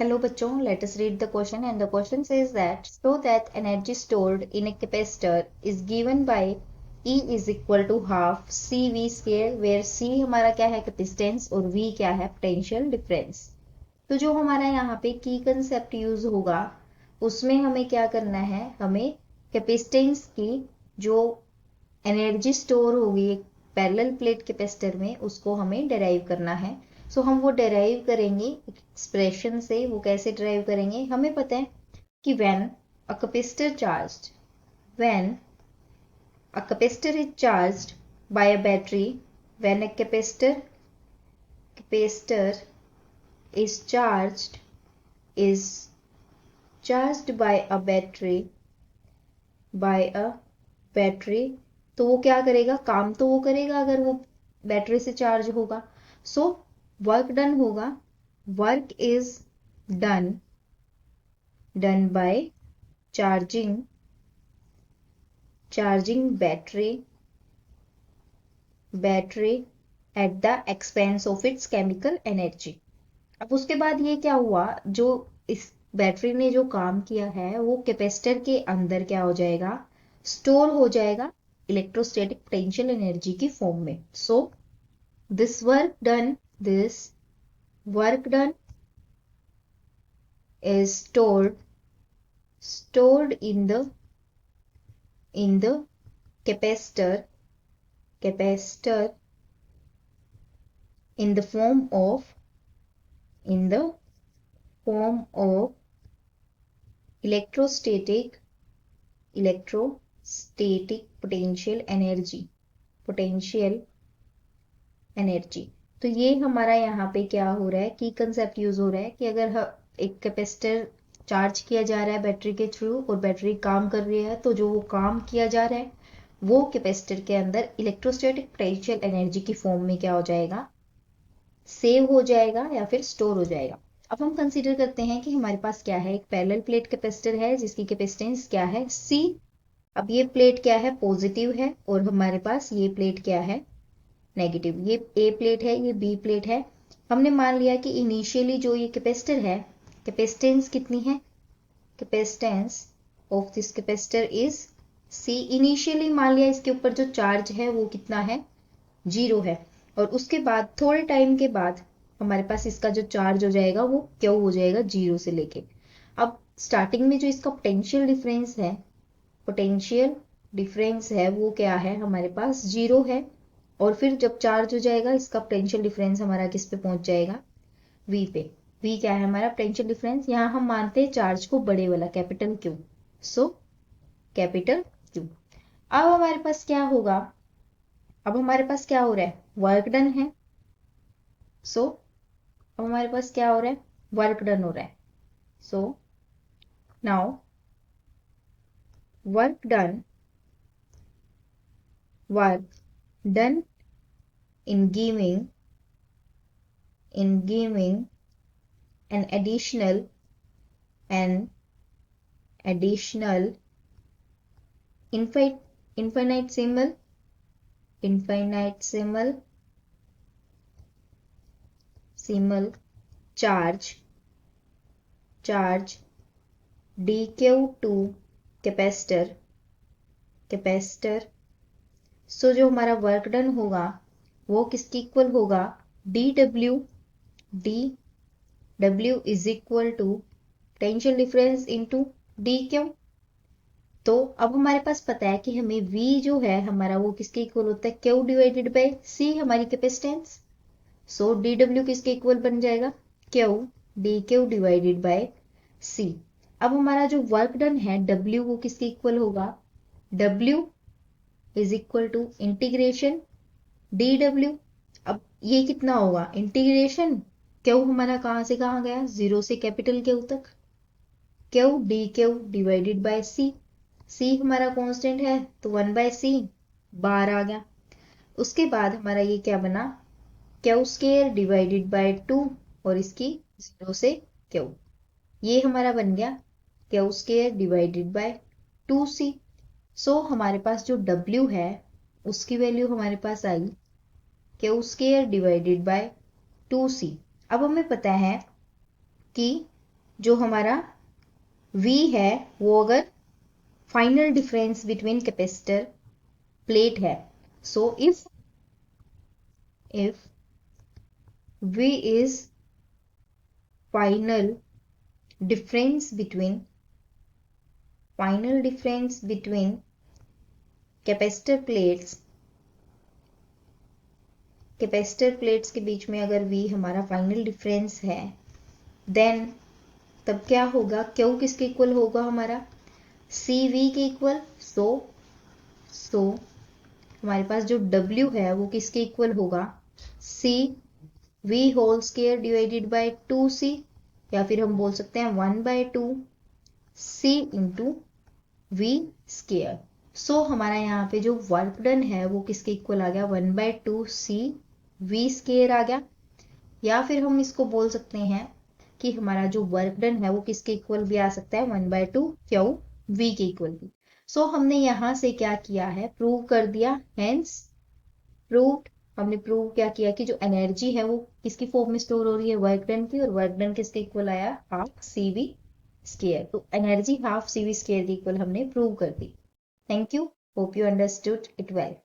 Hello बच्चों, let us read the question and the question says that so that energy stored in a capacitor is given by E is equal to half CV square where C हमारा क्या है capacitance और V क्या है potential difference. तो जो हमारा यहाँ पे की कंसेप्ट यूज होगा उसमें हमें क्या करना है, हमें कैपेसिटेंस की जो एनर्जी स्टोर होगी एक पैरेलल प्लेट कैपेसिटर में उसको हमें डिराइव करना है। सो हम वो डिराइव करेंगे एक्सप्रेशन से। वो कैसे डिराइव करेंगे, हमें पता है कि when a capacitor charged when a capacitor is charged bye a battery when a capacitor is charged bye a battery तो वो क्या करेगा, काम तो वो करेगा अगर वो बैटरी से चार्ज होगा। सो वर्क डन होगा, work is done by charging battery at the expense of its chemical energy. अब उसके बाद ये क्या हुआ, जो इस बैटरी ने जो काम किया है वो कैपेसिटर के अंदर क्या हो जाएगा, स्टोर हो जाएगा इलेक्ट्रोस्टैटिक पोटेंशियल एनर्जी की फॉर्म में। So this work done is stored in the capacitor in the form of electrostatic potential energy। तो ये हमारा यहाँ पे क्या हो रहा है, की कंसेप्ट यूज हो रहा है कि अगर एक कैपेसिटर चार्ज किया जा रहा है बैटरी के थ्रू और बैटरी काम कर रही है तो जो वो काम किया जा रहा है वो कैपेसिटर के अंदर इलेक्ट्रोस्टैटिक पोटेंशियल एनर्जी की फॉर्म में क्या हो जाएगा, सेव हो जाएगा या फिर स्टोर हो जाएगा। अब हम कंसीडर करते हैं कि हमारे पास क्या है, एक पैरेलल प्लेट कैपेसिटर है जिसकी कैपेसिटेंस क्या है C। अब ये प्लेट क्या है, पॉजिटिव है और हमारे पास ये प्लेट क्या है, नेगेटिव। ये ए प्लेट है, ये बी प्लेट है। हमने मान लिया कि इनिशियली जो ये कैपेसिटर है, कैपेसिटेंस कितनी है, capacitance of this capacitor is C. Initially मान लिया इसके ऊपर जो चार्ज है वो कितना है, 0 है। और उसके बाद थोड़े टाइम के बाद हमारे पास इसका जो चार्ज हो जाएगा वो क्यू हो जाएगा 0 से लेके। अब स्टार्टिंग में जो इसका पोटेंशियल डिफरेंस है वो क्या है, हमारे पास 0 है। और फिर जब चार्ज हो जाएगा इसका पोटेंशियल डिफरेंस हमारा किस पे पहुंच जाएगा, V पे। V क्या है हमारा पोटेंशियल डिफरेंस, यहाँ हम मानते हैं चार्ज को बड़े वाला capital Q। So capital Q। अब हमारे पास क्या होगा, अब हमारे पास क्या हो रहा है, वर्क डन है। सो अब हमारे पास क्या हो रहा है, वर्क डन हो रहा है। So now work done in giving an additional infinitesimal charge dq to capacitor। सो जो हमारा वर्क डन होगा वो किसकी इक्वल होगा, dw is equal to potential difference into dq। तो अब हमारे पास पता है कि हमें V जो है हमारा वो किसके इक्वल होता है, Q डिवाइडेड बाय C हमारी कैपेसिटेंस। सो dw किसके इक्वल बन जाएगा, Q dq divided by C। अब हमारा जो वर्क डन है W वो किसके इक्वल होगा, W is equal to integration dw। अब ये कितना होगा, इंटीग्रेशन Q हमारा कहाँ से कहाँ गया, 0 से कैपिटल Q तक, Q dq divided by C हमारा कांस्टेंट है तो 1/c बार आ गया। उसके बाद हमारा ये क्या बना, Q स्केयर डिवाइडेड बाय 2 और इसकी 0 से Q, ये हमारा बन गया Q square divided by 2c। सो हमारे पास जो W है उसकी वैल्यू हमारे पास आई Q square divided by 2c। अब हमें पता है कि जो हमारा V है वो अगर final difference between capacitor plate है, so if V is final difference between capacitor plates के बीच में अगर V हमारा फाइनल डिफरेंस है, देन तब क्या होगा, Q किसके इक्वल होगा हमारा CV के इक्वल। सो हमारे पास जो W है वो किसके इक्वल होगा, CV whole square divided by 2C, या फिर हम बोल सकते हैं 1/2C इंटू V स्क्वायर। सो हमारा यहाँ पे जो वर्क डन है वो किसके इक्वल आ गया, 1/2C V स्क्वायर आ गया। या फिर हम इसको बोल सकते हैं कि हमारा जो वर्क डन है वो किसके इक्वल भी आ सकता है, 1/2Q V के इक्वल भी। सो हमने यहाँ से क्या किया है, प्रूव कर दिया। हेंस प्रूव्ड, हमने प्रूव क्या किया कि जो एनर्जी है वो किसकी फॉर्म में स्टोर हो रही है, वर्क डन की, और वर्क डन किसके इक्वल आया, हाफ CV स्क्वायर। तो एनर्जी हाफ CV स्क्वायर के इक्वल हमने प्रूव कर दी। Thank you, hope you understood it well.